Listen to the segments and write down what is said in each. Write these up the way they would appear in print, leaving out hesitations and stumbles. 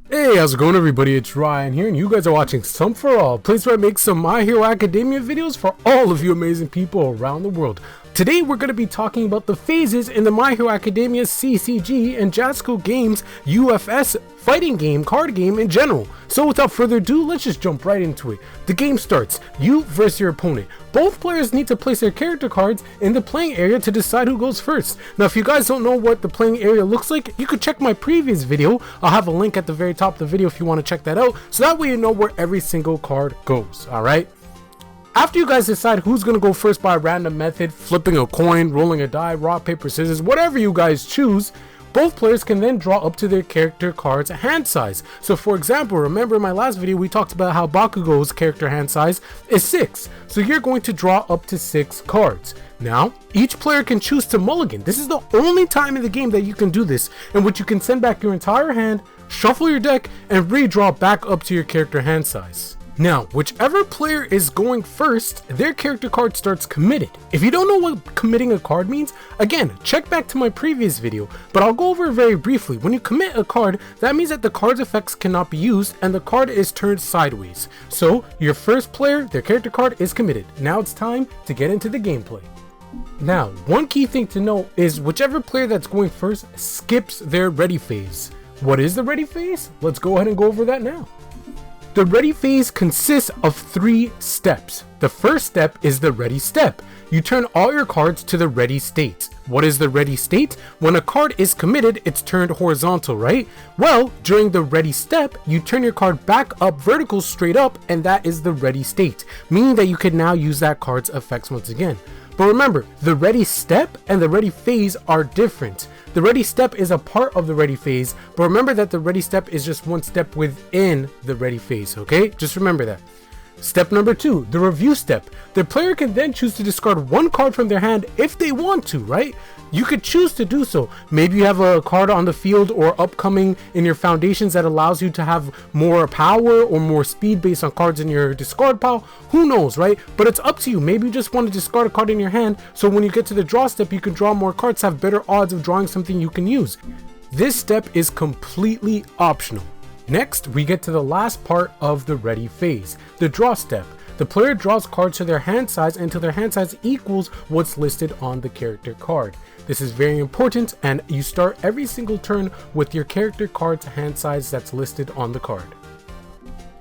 Hey, how's it going everybody? It's Ryan here and you guys are watching Some For All, a place where I make some My Hero Academia videos for all of you amazing people around the world. Today we're going to be talking about the phases in the My Hero Academia CCG and Jasco Games UFS fighting game, card game in general. So without further ado, let's just jump right into it. The game starts, you versus your opponent. Both players need to place their character cards in the playing area to decide who goes first. Now if you guys don't know what the playing area looks like, you could check my previous video. I'll have a link at the very top of the video if you want to check that out, so that way you know where every single card goes, alright? After you guys decide who's going to go first by a random method, flipping a coin, rolling a die, rock, paper, scissors, whatever you guys choose, both players can then draw up to their character card's hand size. So for example, remember in my last video we talked about how Bakugo's character hand size is 6. So you're going to draw up to 6 cards. Now, each player can choose to mulligan. This is the only time in the game that you can do this, in which you can send back your entire hand, shuffle your deck, and redraw back up to your character hand size. Now, whichever player is going first, their character card starts committed. If you don't know what committing a card means, again, check back to my previous video, but I'll go over it very briefly. When you commit a card, that means that the card's effects cannot be used and the card is turned sideways. So, your first player, their character card is committed. Now it's time to get into the gameplay. Now, one key thing to know is whichever player that's going first skips their ready phase. What is the ready phase? Let's go ahead and go over that now. The ready phase consists of 3 steps. The first step is the ready step. You turn all your cards to the ready state. What is the ready state? When a card is committed, it's turned horizontal, right? Well, during the ready step, you turn your card back up vertical straight up, and that is the ready state, meaning that you can now use that card's effects once again. But remember, the ready step and the ready phase are different. The ready step is a part of the ready phase, but remember that the ready step is just one step within the ready phase, okay? Just remember that. Step number 2, the review step. The player can then choose to discard one card from their hand if they want to, right? You could choose to do so. Maybe you have a card on the field or upcoming in your foundations that allows you to have more power or more speed based on cards in your discard pile. Who knows, right? But it's up to you. Maybe you just want to discard a card in your hand, so when you get to the draw step, you can draw more cards, have better odds of drawing something you can use. This step is completely optional. Next, we get to the last part of the ready phase, the draw step. The player draws cards to their hand size until their hand size equals what's listed on the character card. This is very important, and you start every single turn with your character card's hand size that's listed on the card.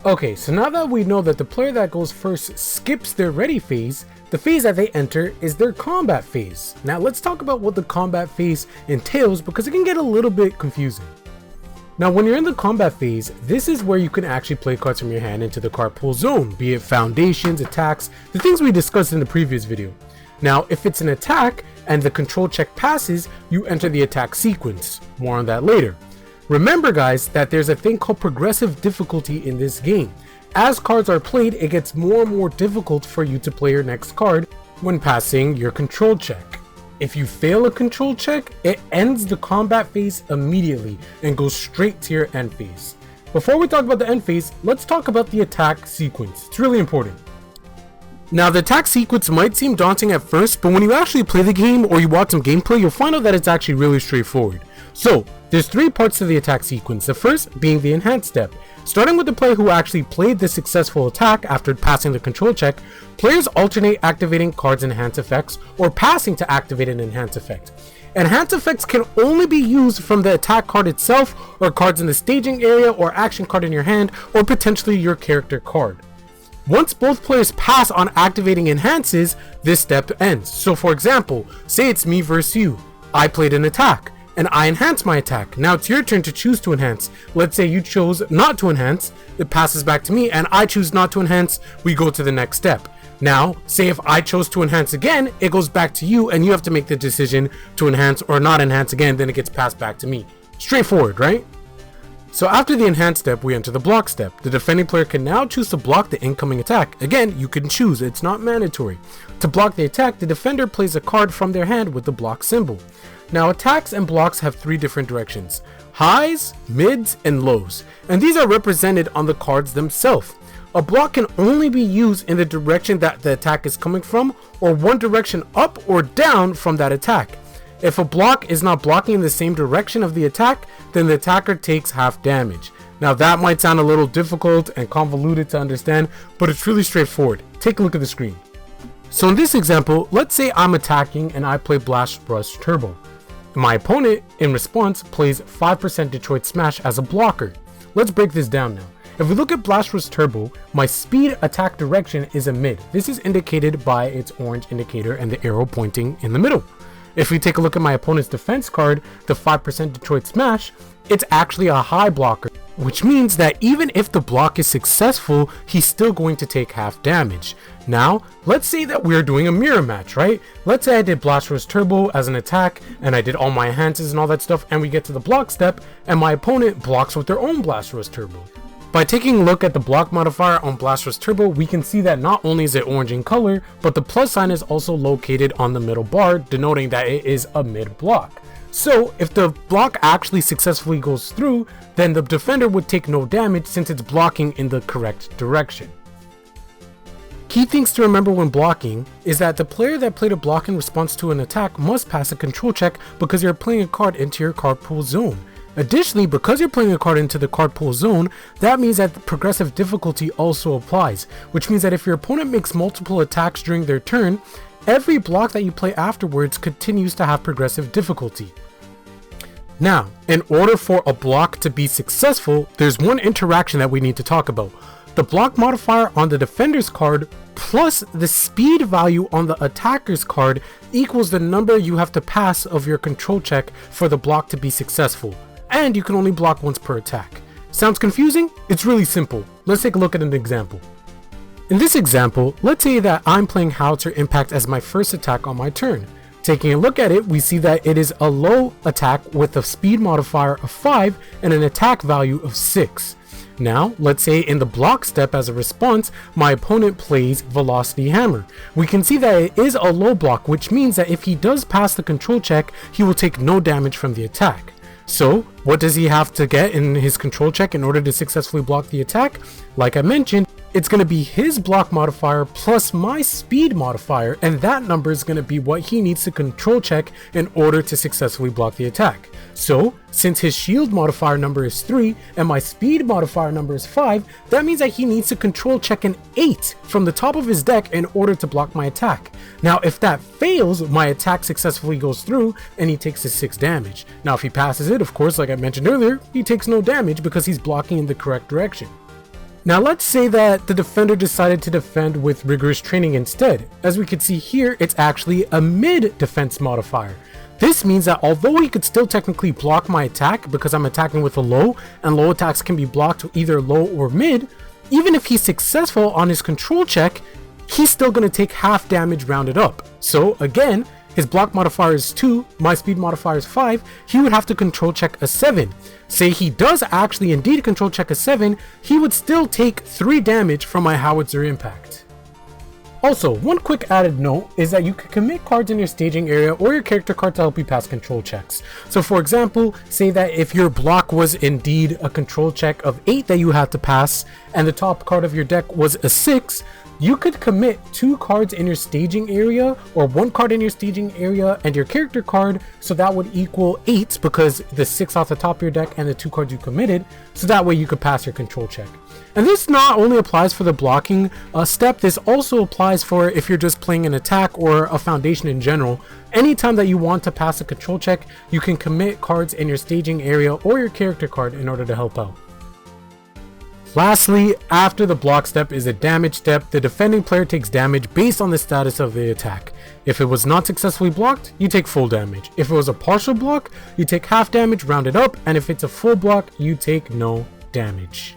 Okay, so now that we know that the player that goes first skips their ready phase, the phase that they enter is their combat phase. Now let's talk about what the combat phase entails, because it can get a little bit confusing. Now when you're in the combat phase, this is where you can actually play cards from your hand into the card pool zone, be it foundations, attacks, the things we discussed in the previous video. Now if it's an attack and the control check passes, you enter the attack sequence. More on that later. Remember guys that there's a thing called progressive difficulty in this game. As cards are played, it gets more and more difficult for you to play your next card when passing your control check. If you fail a control check, it ends the combat phase immediately and goes straight to your end phase. Before we talk about the end phase, let's talk about the attack sequence. It's really important. Now the attack sequence might seem daunting at first, but when you actually play the game or you watch some gameplay, you'll find out that it's actually really straightforward. So, there's 3 parts to the attack sequence, the first being the enhance step. Starting with the player who actually played the successful attack after passing the control check, players alternate activating cards' enhance effects or passing to activate an enhance effect. Enhance effects can only be used from the attack card itself, or cards in the staging area, or action card in your hand, or potentially your character card. Once both players pass on activating enhances, this step ends. So for example, say it's me versus you. I played an attack and I enhance my attack. Now it's your turn to choose to enhance. Let's say you chose not to enhance, it passes back to me, and I choose not to enhance, we go to the next step. Now, say if I chose to enhance again, it goes back to you and you have to make the decision to enhance or not enhance again, then it gets passed back to me. Straightforward, right? So after the enhance step, we enter the block step. The defending player can now choose to block the incoming attack. Again, you can choose, it's not mandatory. To block the attack, the defender plays a card from their hand with the block symbol. Now attacks and blocks have 3 different directions: highs, mids, and lows, and these are represented on the cards themselves. A block can only be used in the direction that the attack is coming from, or one direction up or down from that attack. If a block is not blocking in the same direction of the attack, then the attacker takes half damage. Now that might sound a little difficult and convoluted to understand, but it's really straightforward. Take a look at the screen. So in this example, let's say I'm attacking and I play Blast Rush Turbo. My opponent, in response, plays 5% Detroit Smash as a blocker. Let's break this down now. If we look at Blast Rush Turbo, my speed attack direction is a mid. This is indicated by its orange indicator and the arrow pointing in the middle. If we take a look at my opponent's defense card, the 5% Detroit Smash, it's actually a high blocker, which means that even if the block is successful, he's still going to take half damage. Now, let's say that we're doing a mirror match, right? Let's say I did Blast Rush Turbo as an attack, and I did all my enhances and all that stuff, and we get to the block step, and my opponent blocks with their own Blast Rush Turbo. By taking a look at the block modifier on Blast Rush Turbo, we can see that not only is it orange in color, but the plus sign is also located on the middle bar, denoting that it is a mid block. So if the block actually successfully goes through, then the defender would take no damage since it's blocking in the correct direction. Key things to remember when blocking is that the player that played a block in response to an attack must pass a control check because you're playing a card into your card pool zone. Additionally, because you're playing a card into the card pool zone, that means that the progressive difficulty also applies, which means that if your opponent makes multiple attacks during their turn, every block that you play afterwards continues to have progressive difficulty. Now, in order for a block to be successful, there's one interaction that we need to talk about. The block modifier on the defender's card plus the speed value on the attacker's card equals the number you have to pass of your control check for the block to be successful. And you can only block once per attack. Sounds confusing? It's really simple. Let's take a look at an example. In this example, let's say that I'm playing Howitzer Impact as my first attack on my turn. Taking a look at it, we see that it is a low attack with a speed modifier of 5 and an attack value of 6. Now, let's say in the block step as a response, my opponent plays Velocity Hammer. We can see that it is a low block, which means that if he does pass the control check, he will take no damage from the attack. So, what does he have to get in his control check in order to successfully block the attack? Like I mentioned, it's going to be his block modifier plus my speed modifier, and that number is going to be what he needs to control check in order to successfully block the attack. So, since his shield modifier number is 3 and my speed modifier number is 5, that means that he needs to control check an 8 from the top of his deck in order to block my attack. Now, if that fails, my attack successfully goes through and he takes his 6 damage. Now, if he passes it, of course, like I mentioned earlier, he takes no damage because he's blocking in the correct direction. Now let's say that the defender decided to defend with rigorous training instead. As we can see here, it's actually a mid defense modifier. This means that although he could still technically block my attack because I'm attacking with a low, and low attacks can be blocked to either low or mid, even if he's successful on his control check, he's still going to take half damage rounded up. So again, his block modifier is 2, my speed modifier is 5, he would have to control check a 7. Say he does actually indeed control check a 7, he would still take 3 damage from my Howitzer Impact. Also, one quick added note is that you can commit cards in your staging area or your character card to help you pass control checks. So for example, say that if your block was indeed a control check of 8 that you had to pass, and the top card of your deck was a 6, you could commit 2 cards in your staging area or 1 card in your staging area and your character card, so that would equal 8 because the 6 off the top of your deck and the 2 cards you committed, so that way you could pass your control check. And this not only applies for the blocking step, this also applies for if you're just playing an attack or a foundation in general. Anytime that you want to pass a control check, you can commit cards in your staging area or your character card in order to help out. Lastly, after the block step is a damage step. The defending player takes damage based on the status of the attack. If it was not successfully blocked, you take full damage. If it was a partial block, you take half damage rounded up, and if it's a full block, you take no damage.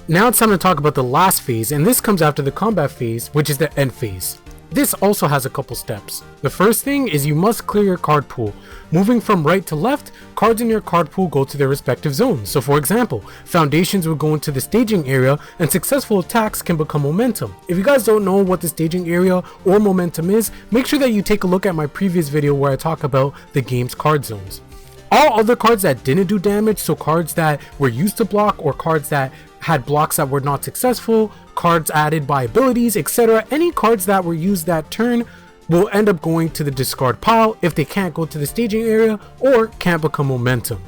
Now it's time to talk about the last phase, and this comes after the combat phase, which is the end phase. This also has a couple steps. The first thing is you must clear your card pool. Moving from right to left, cards in your card pool go to their respective zones. So for example, foundations will go into the staging area and successful attacks can become momentum. If you guys don't know what the staging area or momentum is, make sure that you take a look at my previous video where I talk about the game's card zones. All other cards that didn't do damage, so cards that were used to block or cards that had blocks that were not successful, cards added by abilities, etc. Any cards that were used that turn will end up going to the discard pile if they can't go to the staging area or can't become momentum.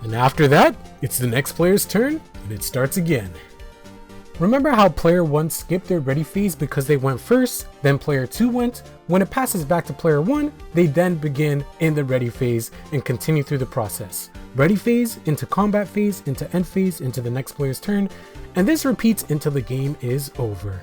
And after that, it's the next player's turn, and it starts again. Remember how player 1 skipped their ready phase because they went first, then player 2 went? When it passes back to player 1, they then begin in the ready phase and continue through the process. Ready phase, into combat phase, into end phase, into the next player's turn, and this repeats until the game is over.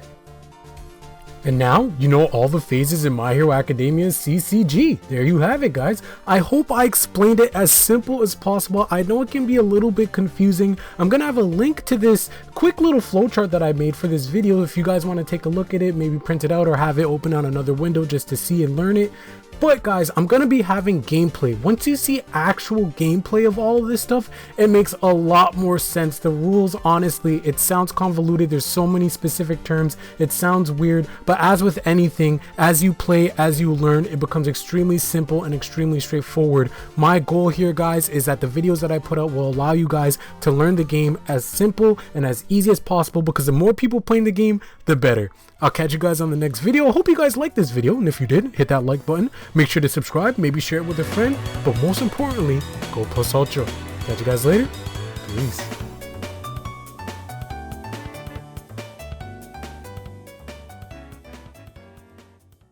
And now, you know all the phases in My Hero Academia's CCG. There you have it, guys. I hope I explained it as simple as possible. I know it can be a little bit confusing. I'm gonna have a link to this quick little flowchart that I made for this video if you guys want to take a look at it, maybe print it out or have it open on another window just to see and learn it. But guys, I'm gonna be having gameplay. Once you see actual gameplay of all of this stuff, it makes a lot more sense. The rules, honestly, it sounds convoluted. There's so many specific terms. It sounds weird, but as with anything, as you play, as you learn, it becomes extremely simple and extremely straightforward. My goal here, guys, is that the videos that I put out will allow you guys to learn the game as simple and as easy as possible, because the more people playing the game, the better. I'll catch you guys on the next video. I hope you guys liked this video, and if you did, hit that like button. Make sure to subscribe, maybe share it with a friend, but most importantly, go plus ultra. Catch you guys later. Peace.